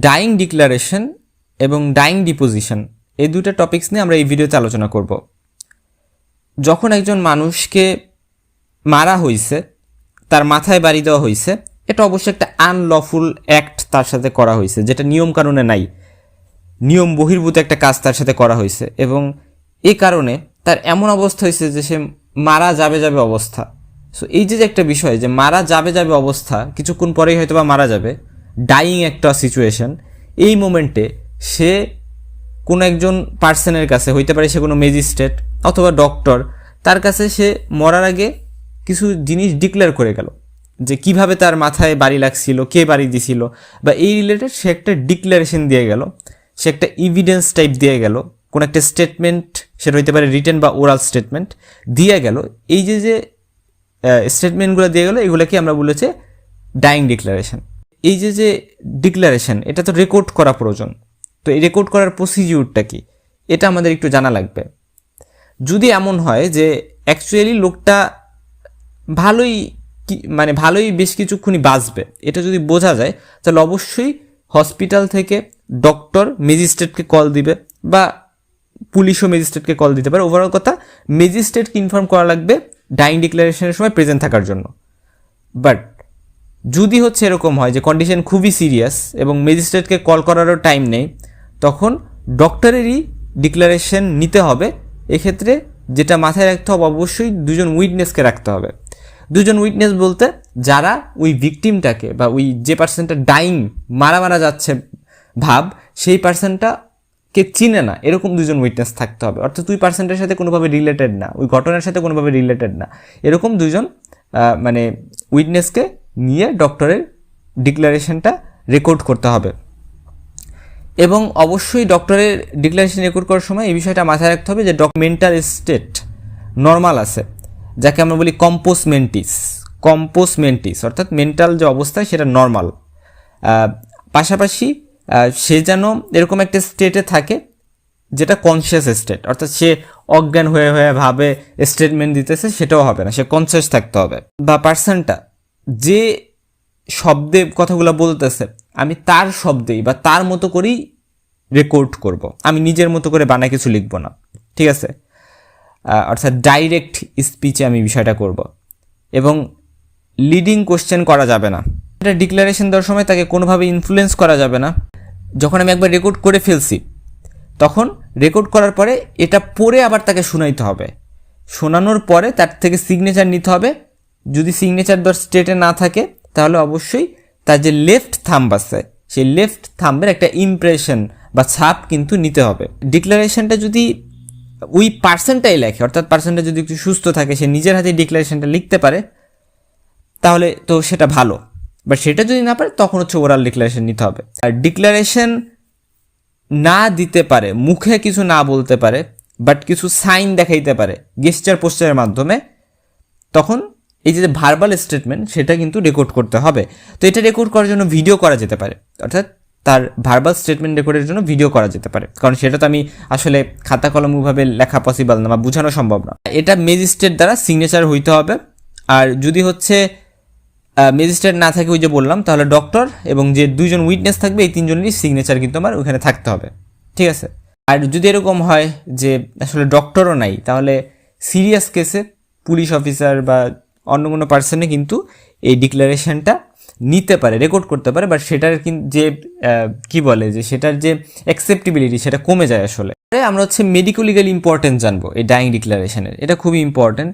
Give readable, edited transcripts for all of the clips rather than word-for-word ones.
Dyeing declaration এবং dyeing deposition এই দুটো টপিকস নিয়ে আমরা এই ভিডিওতে আলোচনা করব। যখন একজন মানুষকে মারা হয়েছে, তার মাথায় বাড়ি দেওয়া হয়েছে, এটা অবশ্যই একটা আনলফুল অ্যাক্ট তার সাথে করা হয়েছে, যেটা নিয়ম কানুনে নাই, নিয়ম বহির্ভূত একটা কাজ তার সাথে করা হয়েছে, এবং এই কারণে তার এমন অবস্থা হয়েছে যে সে মারা যাবে অবস্থা। সো এই যে একটা বিষয় যে মারা যাবে অবস্থা, কিছুক্ষণ পরেই হয়তো বা মারা যাবে, ডাইং একটা সিচুয়েশন, এই মোমেন্টে সে কোনো একজন পার্সনের কাছে, হইতে পারে সে কোনো ম্যাজিস্ট্রেট অথবা ডক্টর, তার কাছে সে মরার আগে কিছু জিনিস ডিক্লেয়ার করে গেল, যে কিভাবে তার মাথায় বাড়ি লাগছিল, কে বাড়ি দিছিল, বা এই রিলেটেড সে একটা ডিক্লারেশন দিয়ে গেল, সে একটা এভিডেন্স টাইপ দিয়ে গেল, কোনো একটা স্টেটমেন্ট, সেটা হইতে পারে রিটেন বা ওরাল স্টেটমেন্ট দিয়ে গেল। এই যে স্টেটমেন্টগুলো দিয়ে গেল, এগুলোকে আমরা বলেছি ডাইং ডিক্লারেশন। এই যে ডিক্লারেশন, এটা তো রেকর্ড করা প্রয়োজন। তো এই রেকর্ড করার প্রসিডিউরটা কি, এটা আমাদের একটু জানা লাগবে। যদি এমন হয় যে অ্যাকচুয়ালি লোকটা ভালোই বেশ কিছুক্ষণই বাঁচবে, এটা যদি বোঝা যায়, তাহলে অবশ্যই হসপিটাল থেকে ডক্টর ম্যাজিস্ট্রেটকে কল দিবে, বা পুলিশও ম্যাজিস্ট্রেটকে কল দিতে পারে। ওভারঅল কথা, ম্যাজিস্ট্রেটকে ইনফর্ম করা লাগবে ডাইং ডিক্লারেশনের সময় প্রেজেন্ট থাকার জন্য। বাট যদি এরকম হয় যে কন্ডিশন খুবই সিরিয়াস এবং ম্যাজিস্ট্রেটকে কল করারও টাইম নেই, তখন ডক্টরেরই ডিক্লারেশন নিতে হবে। এক্ষেত্রে যেটা মাথায় রাখতে হবে, অবশ্যই দুজন উইটনেসকে রাখতে হবে। দুজন উইটনেস বলতে যারা ওই ভিকটিমটাকে, বা ওই যে পার্সনটা ডাইং মারা যাচ্ছে সেই পার্সনটাকে চিনে না, এরকম দুজন উইটনেস থাকতে হবে। অর্থাৎ ওই পার্সনটার সাথে কোনোভাবে রিলেটেড না, ওই ঘটনার সাথে কোনোভাবে রিলেটেড না, এরকম দুজন উইটনেসকে নিয়ে ডক্টরের ডিক্লারেশনটা রেকর্ড করতে হবে। এবং অবশ্যই ডক্টরের ডিক্লারেশন রেকর্ড করার সময় এই বিষয়টা মাথায় রাখতে হবে যে মেন্টাল স্টেট নর্মাল আছে, যাকে আমরা বলি কম্পোসমেন্টিস, অর্থাৎ মেন্টাল যে অবস্থা সেটা নর্মাল। পাশাপাশি সে যেন এরকম একটা স্টেটে থাকে যেটা কনসিয়াস স্টেট, অর্থাৎ সে অজ্ঞান হয়ে ভাবে স্টেটমেন্ট দিতেছে, সেটাও হবে না, সে কনসিয়াস থাকতে হবে। বা পার্সনটা যে শব্দে কথাগুলো বলতেছে, আমি তার শব্দেই বা তার মতো করেই রেকর্ড করব, আমি নিজের মতো করে বানায় কিছু লিখব না, ঠিক আছে? অর্থাৎ ডাইরেক্ট স্পিচে আমি বিষয়টা করব। এবং লিডিং কোশ্চেন করা যাবে না। এটা ডিক্লারেশন দেওয়ার সময় তাকে কোনোভাবে ইনফ্লুয়েন্স করা যাবে না। যখন আমি একবার রেকর্ড করে ফেলছি, তখন রেকর্ড করার পরে এটা পড়ে আবার তাকে শোনাইতে হবে। শোনানোর পরে তার থেকে সিগনেচার নিতে হবে। যদি সিগনেচার দেওয়ার স্টেটে না থাকে, তাহলে অবশ্যই তার যে লেফট থাম্ব আছে, সেই লেফট থাম্বের একটা ইমপ্রেশন বা ছাপ কিন্তু নিতে হবে। ডিক্লারেশনটা যদি ওই পার্সনটাই লেখে, অর্থাৎ পার্সনটা যদি একটু সুস্থ থাকে, সে নিজের হাতে ডিক্লারেশনটা লিখতে পারে, তাহলে তো সেটা ভালো। বাট সেটা যদি না পারে, তখন ওরাল ডিক্লারেশন নিতে হবে। আর ডিক্লারেশন না দিতে পারে, মুখে কিছু না বলতে পারে, বাট কিছু সাইন দেখাইতে পারে গেস্টার পোস্টারের মাধ্যমে, তখন এই যে ভার্বাল স্টেটমেন্ট, সেটা কিন্তু রেকর্ড করতে হবে। তো এটা রেকর্ড করার জন্য ভিডিও করা যেতে পারে, অর্থাৎ তার ভার্বাল স্টেটমেন্ট রেকর্ডের জন্য ভিডিও করা যেতে পারে, কারণ সেটা তো আমি আসলে খাতা কলমভাবে লেখা পসিবল না বা বোঝানো সম্ভব না। এটা ম্যাজিস্ট্রেট দ্বারা সিগনেচার হইতে হবে। আর যদি ম্যাজিস্ট্রেট না থাকে, ওই যে বললাম, তাহলে ডক্টর এবং যে দুইজন উইটনেস থাকবে, এই তিনজনেরই সিগনেচার কিন্তু আমার ওখানে থাকতে হবে, ঠিক আছে? আর যদি এরকম হয় যে আসলে ডক্টরও নাই, তাহলে সিরিয়াস কেসে পুলিশ অফিসার বা অন্য কোনো পার্সনে কিন্তু এই ডিক্লারেশনটা নিতে পারে, রেকর্ড করতে পারে, বাট সেটার যে সেটার যে অ্যাকসেপ্টেবিলিটি, সেটা কমে যায়। আসলে আমরা মেডিকো-লিগাল ইম্পর্টেন্স জানবো এই ডাইং ডিক্লারেশনের। এটা খুবই ইম্পর্টেন্ট।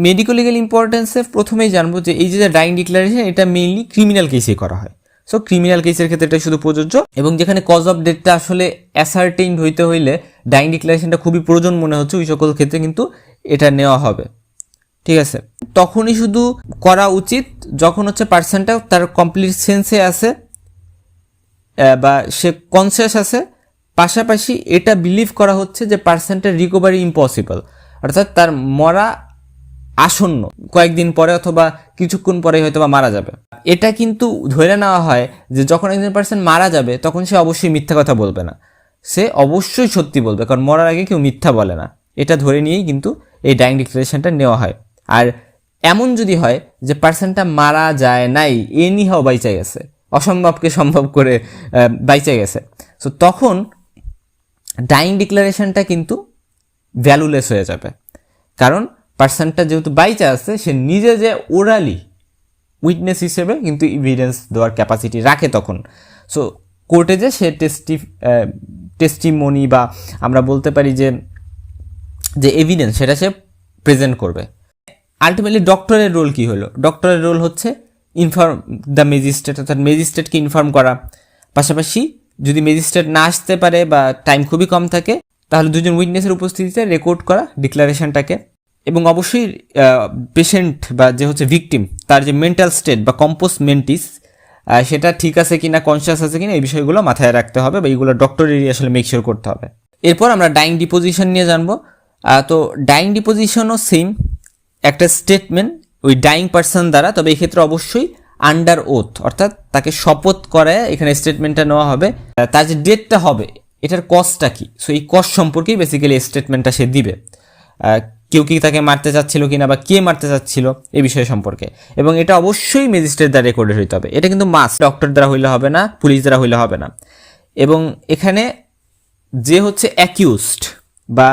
মেডিকো-লিগাল ইম্পর্টেন্সে প্রথমেই জানবো যে এই যে ডাইং ডিক্লারেশন, এটা মেইনলি ক্রিমিনাল কেসে করা হয়। সো ক্রিমিনাল কেসের ক্ষেত্রে এটা শুধু প্রযোজ্য, এবং যেখানে কজ অফ ডেথটা আসলে অ্যাসার্টেইনড হইতে হইলে ডাইং ডিক্লারেশনটা খুবই প্রয়োজন মনে হচ্ছে, ওই সকল ক্ষেত্রে কিন্তু এটা নেওয়া হবে, ঠিক আছে? তখনই শুধু করা উচিত যখন পার্সনটা তার কমপ্লিট সেন্সে আছে বা সে কনসিয়াস আছে, পাশাপাশি এটা বিলিভ করা হচ্ছে যে পার্সনটার রিকভারি ইম্পসিবল, অর্থাৎ তার মরা আসন্ন, কয়েকদিন পরে অথবা কিছুক্ষণ পরে হয়তো বা মারা যাবে। এটা কিন্তু ধরে নেওয়া হয় যে যখন একজন পার্সন মারা যাবে, তখন সে অবশ্যই মিথ্যা কথা বলবে না, সে অবশ্যই সত্যি বলবে, কারণ মরার আগে কেউ মিথ্যা বলে না। এটা ধরে নিয়েই কিন্তু এই ডাইং ডিক্লারেশনটা নেওয়া হয়। আর এমন যদি হয় যে পার্সনটা মারা যায় নাই, এনি হাও বাইচা গেছে, অসম্ভবকে সম্ভব করে বাইচে গেছে। সো তখন ডাইং ডিক্লারেশনটা কিন্তু ভ্যালুলেস হয়ে যাবে, কারণ পার্সনটা যেহেতু বাইচে আছে সে নিজে যে ওরালি উইটনেস হিসেবে কিন্তু এভিডেন্স দেওয়ার ক্যাপাসিটি রাখে তখন। সো কোর্টে যে সে টেস্টিমনি বা আমরা বলতে পারি যে এভিডেন্স সেটা সে প্রেজেন্ট করবে। আলটিমেটলি ডক্টরের রোল কি হলো? ডক্টরের রোল হচ্ছে ইনফর্ম দ্য ম্যাজিস্ট্রেট, অর্থাৎ ম্যাজিস্ট্রেটকে ইনফর্ম করা। পাশাপাশি যদি ম্যাজিস্ট্রেট না আসতে পারে বা টাইম খুবই কম থাকে, তাহলে দুজন উইটনেসের উপস্থিতিতে রেকর্ড করা ডিক্লারেশনটাকে। এবং অবশ্যই পেশেন্ট বা যে হচ্ছে ভিকটিম, তার যে মেন্টাল স্টেট বা কম্পোজ মেন্টিস সেটা ঠিক আছে কিনা, কনসিয়াস আছে কিনা, এই বিষয়গুলো মাথায় রাখতে হবে বা এইগুলো ডক্টরেরই আসলে মেকশিওর করতে হবে। এরপর আমরা ডাইং ডিপোজিশন নিয়ে জানবো। তো ডাইং ডিপোজিশনও সেম একটা স্টেটমেন্ট ওই ডাইং পার্সন দ্বারা, তবে এক্ষেত্রে অবশ্যই আন্ডার ওথ, অর্থাৎ তাকে শপথ করে এখানে স্টেটমেন্টটা নেওয়া হবে। তার যে ডেটটা হবে এটার কস্টটা কি, সো এই কস্ট সম্পর্কেই বেসিক্যালি স্টেটমেন্টটা সে দিবে। কেউ কি তাকে মারতে চাচ্ছিল কিনা বা কে মারতে চাচ্ছিল এই বিষয় সম্পর্কে, এবং এটা অবশ্যই ম্যাজিস্ট্রেট দ্বারা রেকর্ডেড হইতে হবে। এটা কিন্তু মাস্ট, ডক্টর দ্বারা হইলে হবে না, পুলিশ দ্বারা হইলে হবে না। এবং এখানে যে হচ্ছে অ্যাকিউজড বা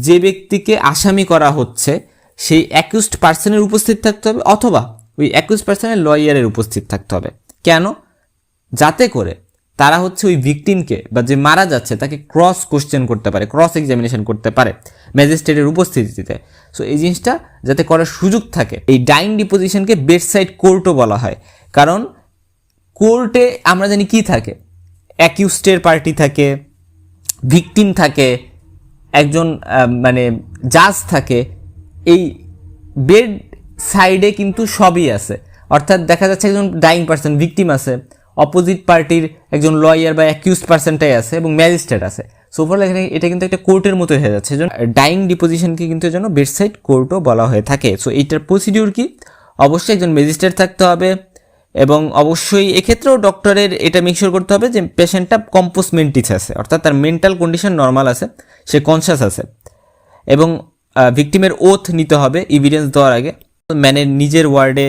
যে ব্যক্তিকে আসামি করা হচ্ছে সেই অ্যাকিউজড পার্সনের উপস্থিত থাকতে হবে, অথবা ওই অ্যাকিউজড পার্সনের লয়ারের উপস্থিত থাকতে হবে। কেন? যাতে করে তারা হচ্ছে ওই ভিকটিমকে বা যে মারা যাচ্ছে তাকে ক্রস কোশ্চেন করতে পারে, ক্রস এক্সামিনেশন করতে পারে ম্যাজিস্ট্রেটের উপস্থিতিতে। সো এই জিনিসটা যাতে করার সুযোগ থাকে। এই ডাইং ডিপোজিশনকে বেডসাইড কোর্টও বলা হয়, কারণ কোর্টে আমরা জানি কি থাকে, অ্যাকিউজডের পার্টি থাকে, ভিকটিম থাকে, একজন মানে জাজ থাকে। এই বেড সাইডে কিন্তু সবই আছে, অর্থাৎ দেখা যাচ্ছে একজন ডাইং পার্সন, ভিকটিম আছে, অপোজিট পার্টির একজন লয়ার বা অ্যাকিউজড পার্সনটাই আছে, এবং ম্যাজিস্ট্রেট আছে। সো ওভারঅল এখানে এটা কিন্তু একটা কোর্টের মতো হয়ে যাচ্ছে। ডাইং ডিপোজিশনকে কিন্তু এজন্য বেডসাইড কোর্টও বলা হয়ে থাকে। সো এইটার প্রসিডিউর কি? অবশ্যই একজন ম্যাজিস্ট্রেট থাকতে হবে, এবং অবশ্যই এক্ষেত্রেও ডক্টরের এটা মেকশিওর করতে হবে যে পেশেন্টটা কম্পোজ মেন্টিস আছে, অর্থাৎ তার মেন্টাল কন্ডিশন নর্মাল আছে, সে কনসিয়াস আছে। এবং ভিকটিমের ওথ নিতে হবে এভিডেন্স দেওয়ার আগে। ম্যানের নিজের ওয়ার্ডে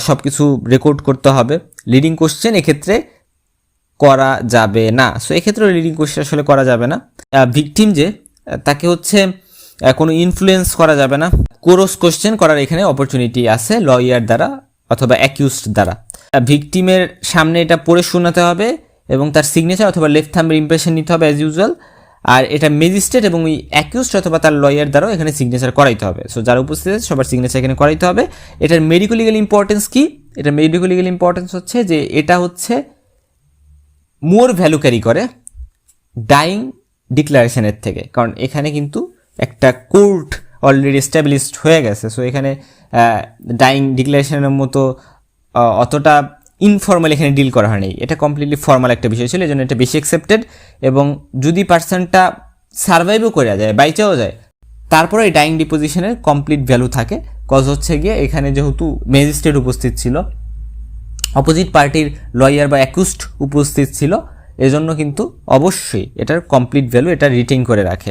সব কিছু রেকর্ড করতে হবে। লিডিং কোশ্চেন এক্ষেত্রে করা যাবে না। সো এক্ষেত্রে লিডিং কোশ্চেন আসলে করা যাবে না। ভিকটিম যে তাকে হচ্ছে কোনো ইনফ্লুয়েন্স করা যাবে না। কোরস কোশ্চেন করার এখানে অপরচুনিটি আছে লয়ার দ্বারা অথবা অ্যাকিউজড দ্বারা। ভিকটিমের সামনে এটা পড়ে শোনাতে হবে এবং তার সিগনেচার অথবা লেফট থাম্বের ইমপ্রেশন নিতে হবে অ্যাজ ইউজুয়াল। আর এটা ম্যাজিস্ট্রেট এবং ওই অ্যাকিউজড অথবা তার লয়ার দ্বারাও এখানে সিগনেচার করাইতে হবে। সো যারা উপস্থিত আছে সবার সিগনেচার এখানে করাইতে হবে। এটার মেডিকো-লিগাল ইম্পর্টেন্স কি? এটা মেডিকো-লিগাল ইম্পর্টেন্স হচ্ছে যে এটা হচ্ছে মোর ভ্যালু ক্যারি করে ডাইং ডিক্লারেশনের থেকে, কারণ এখানে কিন্তু একটা কোর্ট অলরেডি এস্টাবলিশড হয়ে গেছে। সো এখানে ডাইং ডিক্লারেশনের মতো অতটা ইনফর্মাল এখানে ডিল করা হয়নি, এটা কমপ্লিটলি ফর্মাল একটা বিষয় ছিল, এই জন্য এটা বেশি অ্যাকসেপ্টেড। এবং যদি পার্সনটা সার্ভাইভও করে যায়, বাইচাও যায়, তারপরে এই ডাইং ডিপোজিশনের কমপ্লিট ভ্যালু থাকে। কজ হচ্ছে গিয়ে এখানে যেহেতু ম্যাজিস্ট্রেট উপস্থিত ছিল, অপোজিট পার্টির লয়ার বা অ্যাকিউজড উপস্থিত ছিল, এজন্য কিন্তু অবশ্যই এটার কমপ্লিট ভ্যালু এটা রিটেইন করে রাখে।